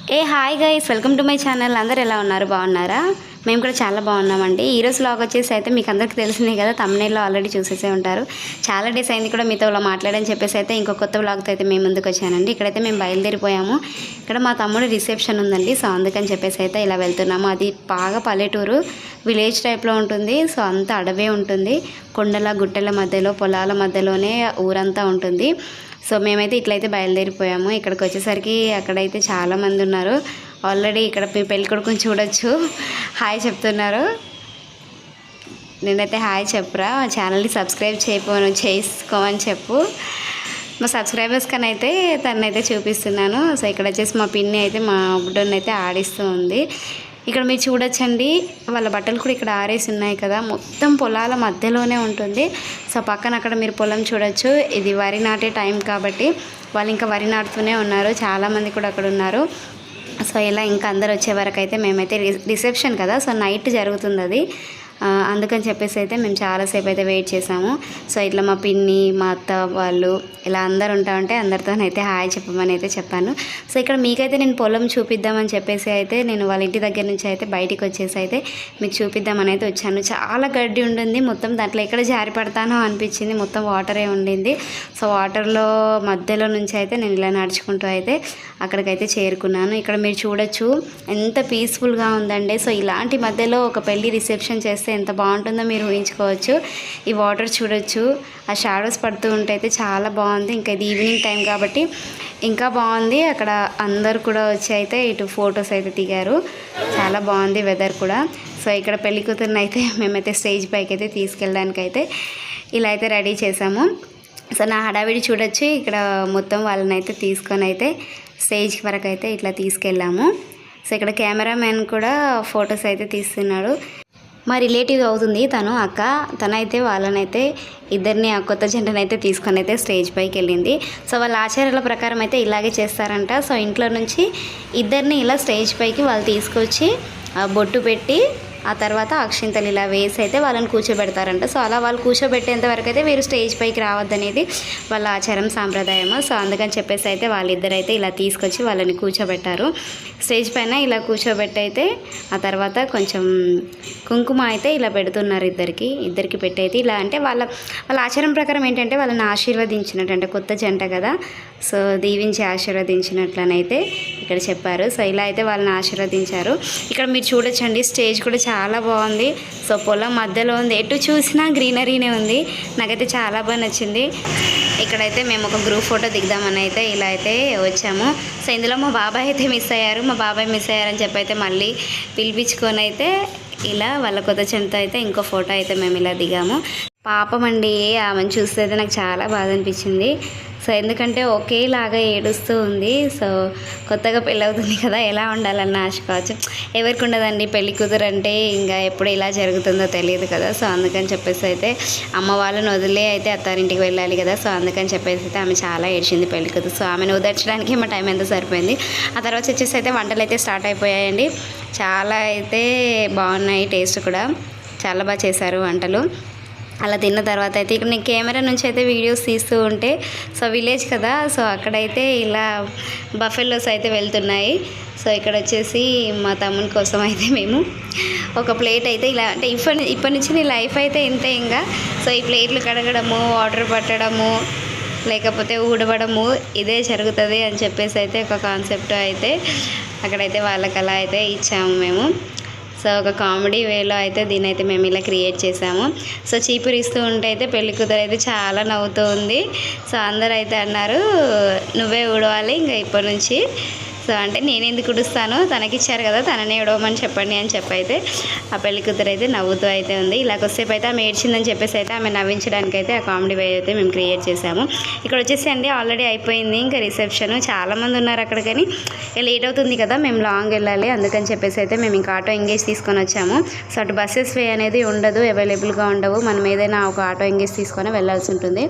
Hi guys, welcome to my channel. అందరు ఎలా ఉన్నారు? బాగున్నారా? మేము కూడా చాలా బాగున్నామండి. ఈరోజు వ్లాగ్ వచ్చేసి అయితే మీకు అందరికీ తెలిసిందే కదా, thumbnail ఆల్రెడీ చూసేసే ఉంటారు. చాలా డేస్ అయింది కూడా మీతో ఇలా మాట్లాడని చెప్పేసి అయితే ఇంకో కొత్త వ్లాగ్తో అయితే మేము ముందుకు వచ్చానండి. ఇక్కడైతే మేము బయలుదేరిపోయాము. ఇక్కడ మా తమ్ముడు రిసెప్షన్ ఉందండి. సో అందుకని చెప్పేసి అయితే ఇలా వెళ్తున్నాము. అది బాగా పల్లెటూరు, విలేజ్ టైప్లో ఉంటుంది. సో అంతా అడవే ఉంటుంది. కొండల గుట్టల మధ్యలో, పొలాల మధ్యలోనే ఊరంతా ఉంటుంది. సో మేమైతే ఇట్లయితే బయలుదేరిపోయాము. ఇక్కడికి వచ్చేసరికి అక్కడైతే చాలామంది ఉన్నారు. ఆల్రెడీ ఇక్కడ మీ పెళ్ళికొడుకుని చూడొచ్చు, హాయ్ చెప్తున్నారు. నేనైతే హాయ్ చెప్పురా, ఛానల్ని సబ్స్క్రైబ్ చేసుకోమని చెప్పు. మా సబ్స్క్రైబర్స్ కన్నా అయితే తనైతే చూపిస్తున్నాను. సో ఇక్కడ వచ్చేసి మా పిన్ని అయితే మా బుడ్డని అయితే ఆడిస్తూ ఉంది. ఇక్కడ మీరు చూడొచ్చండి, వాళ్ళ బట్టలు కూడా ఇక్కడ ఆరేసి ఉన్నాయి కదా. మొత్తం పొలాల మధ్యలోనే ఉంటుంది. సో పక్కన అక్కడ మీరు పొలం చూడొచ్చు. ఇది వరి నాటే టైం కాబట్టి వాళ్ళు ఇంకా వరి నాటుతూనే ఉన్నారు. చాలామంది కూడా అక్కడ ఉన్నారు. సో ఇలా ఇంకా అందరు వచ్చే వరకు అయితే మేమైతే రిసెప్షన్ కదా, సో నైట్ జరుగుతుంది అది. అందుకని చెప్పేసి అయితే మేము చాలాసేపు అయితే వెయిట్ చేసాము. సో ఇట్లా మా పిన్ని, మా అత్త వాళ్ళు ఇలా అందరు ఉంటే అందరితోనైతే హాయ్ చెప్పమని అయితే చెప్పాను. సో ఇక్కడ మీకైతే నేను పొలం చూపిద్దామని చెప్పేసి అయితే నేను వాళ్ళ ఇంటి దగ్గర నుంచి అయితే బయటికి వచ్చేసి అయితే మీకు చూపిద్దామని అయితే వచ్చాను. చాలా గడ్డి ఉండింది మొత్తం, దాంట్లో ఎక్కడ జారి పడతానో అనిపించింది. మొత్తం వాటరే ఉండింది. సో వాటర్లో మధ్యలో నుంచి అయితే నేను ఇలా నడుచుకుంటూ అయితే అక్కడికైతే చేరుకున్నాను. ఇక్కడ మీరు చూడొచ్చు ఎంత పీస్ఫుల్గా ఉందండి. సో ఇలాంటి మధ్యలో ఒక పెళ్ళి రిసెప్షన్ చేస్తే ఎంత బాగుంటుందో మీరు ఊహించుకోవచ్చు. ఈ వాటర్ చూడొచ్చు, ఆ షాడోస్ పడుతూ ఉంటే అయితే చాలా బాగుంది. ఇంకా ఇది ఈవినింగ్ టైం కాబట్టి ఇంకా బాగుంది. అక్కడ అందరు కూడా వచ్చి అయితే ఇటు ఫొటోస్ అయితే దిగారు. చాలా బాగుంది వెదర్ కూడా. సో ఇక్కడ పెళ్లి కూతురుని అయితే మేమైతే స్టేజ్ పైకి అయితే తీసుకెళ్ళడానికి అయితే ఇలా అయితే రెడీ చేసాము. సో నా హడావిడి చూడొచ్చు. ఇక్కడ మొత్తం వాళ్ళని అయితే తీసుకొని అయితే స్టేజ్ వరకు అయితే ఇట్లా తీసుకెళ్ళాము. సో ఇక్కడ కెమెరామెన్ కూడా ఫొటోస్ అయితే తీస్తున్నాడు. మా రిలేటివ్ అవుతుంది తను, అక్క. తనైతే వాళ్ళనైతే ఇద్దరిని, ఆ కొత్త జంటనైతే తీసుకొని అయితే స్టేజ్ పైకి వెళ్ళింది. సో వాళ్ళ ఆచారాల ప్రకారం అయితే ఇలాగే చేస్తారంట. సో ఇంట్లో నుంచి ఇద్దరిని ఇలా స్టేజ్ పైకి వాళ్ళు తీసుకొచ్చి బొట్టు పెట్టి ఆ తర్వాత అక్షింతలు ఇలా వేసి అయితే వాళ్ళని కూర్చోబెడతారంట. సో అలా వాళ్ళు కూర్చోబెట్టేంత వరకు అయితే వీరు స్టేజ్ పైకి రావద్దనేది వాళ్ళ ఆచారం, సాంప్రదాయము. సో అందుకని చెప్పేసి అయితే వాళ్ళిద్దరైతే ఇలా తీసుకొచ్చి వాళ్ళని కూర్చోబెట్టారు స్టేజ్ పైన. ఇలా కూర్చోబెట్టి అయితే ఆ తర్వాత కొంచెం కుంకుమ అయితే ఇలా పెడుతున్నారు ఇద్దరికి పెట్టి అయితే ఇలా. అంటే వాళ్ళ ఆచారం ప్రకారం ఏంటంటే వాళ్ళని ఆశీర్వదించినట్టు, అంటే కొత్త జంట కదా, సో దీవించి ఆశీర్వదించినట్లనైతే ఇక్కడ చెప్పారు. సో ఇలా అయితే వాళ్ళని ఆశీర్వదించారు. ఇక్కడ మీరు చూడొచ్చండి, స్టేజ్ కూడా చాలా బాగుంది. సో పొలం మధ్యలో ఉంది, ఎటు చూసినా గ్రీనరీనే ఉంది. నాకైతే చాలా బాగా నచ్చింది. ఇక్కడైతే మేము ఒక గ్రూప్ ఫోటో దిగుదామని అయితే ఇలా అయితే వచ్చాము. సో ఇందులో మా బాబాయ్ అయితే మిస్ అయ్యారు. మా బాబాయ్ మిస్ అయ్యారని చెప్పి అయితే మళ్ళీ పిలిపించుకొని అయితే ఇలా వాళ్ళ కొత్త చెంతో అయితే ఇంకో ఫోటో అయితే మేము ఇలా దిగాము. పాపం అండి, ఆమెను చూస్తే అయితే నాకు చాలా బాధ అనిపించింది. సో ఎందుకంటే ఒకేలాగా ఏడుస్తూ ఉంది. సో కొత్తగా పెళ్ళి అవుతుంది కదా, ఎలా ఉండాలన్న ఆశ కావచ్చు. ఎవరికి ఉండదండి, పెళ్లి కూతురు అంటే ఇంకా ఎప్పుడు ఇలా జరుగుతుందో తెలియదు కదా. సో అందుకని చెప్పేసి అయితే అమ్మ వాళ్ళని వదిలే అయితే అత్తారింటికి వెళ్ళాలి కదా. సో అందుకని చెప్పేసి అయితే ఆమె చాలా ఏడ్చింది పెళ్లి కూతురు. సో ఆమెను ఉదర్చడానికి మా టైం ఎంత సరిపోయింది. ఆ తర్వాత వచ్చేసి అయితే వంటలు అయితే స్టార్ట్ అయిపోయాయండి. చాలా అయితే బాగున్నాయి, టేస్ట్ కూడా చాలా బాగా చేశారు వంటలు. అలా తిన్న తర్వాత అయితే ఇక్కడ నేను కెమెరా నుంచి అయితే వీడియోస్ తీస్తూ ఉంటే, సో విలేజ్ కదా, సో అక్కడైతే ఇలా బఫెలోస్ అయితే వెళ్తున్నాయి. సో ఇక్కడ వచ్చేసి మా తమ్ముని కోసం అయితే మేము ఒక ప్లేట్ అయితే ఇలా, అంటే ఇప్పటి నుంచి నీ లైఫ్ అయితే ఇంతే ఇంకా. సో ఈ ప్లేట్లు కడగడము, వాటర్ పట్టడము, లేకపోతే ఊడవడము ఇదే జరుగుతుంది అని చెప్పేసి అయితే ఒక కాన్సెప్ట్ అయితే అక్కడైతే వాళ్ళకి అలా అయితే ఇచ్చాము మేము. సో ఒక కామెడీ వేలో అయితే దీన్ని అయితే మేము ఇలా క్రియేట్ చేసాము. సో చీపురు ఇస్తూ ఉంటే అయితే పెళ్లి కూతురు అయితే చాలా నవ్వుతూ ఉంది. సో అందరూ అయితే అన్నారు, నువ్వే ఊడవాలి ఇంకా ఇప్పటి నుంచి. సో అంటే నేను ఎందుకు ఉడుస్తాను, తనకిచ్చారు కదా, తననే ఉడవమని చెప్పండి అని చెప్పి అయితే ఆ పెళ్లి కూతురు అయితే నవ్వుతూ అయితే ఉంది. ఇలాగొసేపు అయితే ఆమె ఏడ్చిందని చెప్పేసి అయితే ఆమె నవ్వించడానికి అయితే ఆ కామెడీ వే అయితే మేము క్రియేట్ చేసాము. ఇక్కడ వచ్చేసి అండి ఆల్రెడీ అయిపోయింది ఇంకా రిసెప్షన్. చాలామంది ఉన్నారు అక్కడ, కానీ లేట్ అవుతుంది కదా, మేము లాంగ్ వెళ్ళాలి. అందుకని చెప్పేసి అయితే మేము ఇంకా ఆటో ఎంగేజ్ తీసుకొని వచ్చాము. సో అటు బస్సెస్ వే అనేది ఉండదు, అవైలబుల్గా ఉండవు. మనం ఏదైనా ఒక ఆటో ఎంగేజ్ తీసుకొని వెళ్ళాల్సి ఉంటుంది.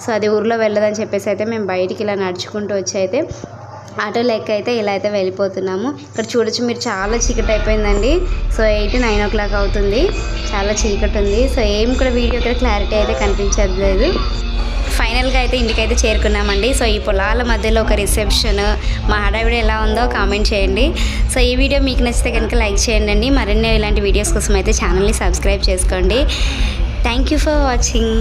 సో అది ఊర్లో వెళ్ళదని చెప్పేసి అయితే మేము బయటికి ఇలా నడుచుకుంటూ వచ్చి అయితే ఆటో లెక్క అయితే ఇలా అయితే వెళ్ళిపోతున్నాము. ఇక్కడ చూడొచ్చు మీరు, చాలా చీకటి అయిపోయిందండి. సో 8-9 o'clock అవుతుంది, చాలా చీకటి ఉంది. సో ఏం కూడా వీడియో ఇక్కడ క్లారిటీ అయితే కనిపించట్లేదు. ఫైనల్గా అయితే ఇంటికైతే చేరుకున్నామండి. సో ఈ పొలాల మధ్యలో ఒక రిసెప్షన్, మా హడావిడి ఎలా ఉందో కామెంట్ చేయండి. సో ఈ వీడియో మీకు నచ్చితే కనుక లైక్ చేయండి. మరిన్ని ఇలాంటి వీడియోస్ కోసం అయితే ఛానల్ని సబ్స్క్రైబ్ చేసుకోండి. Thank you for watching.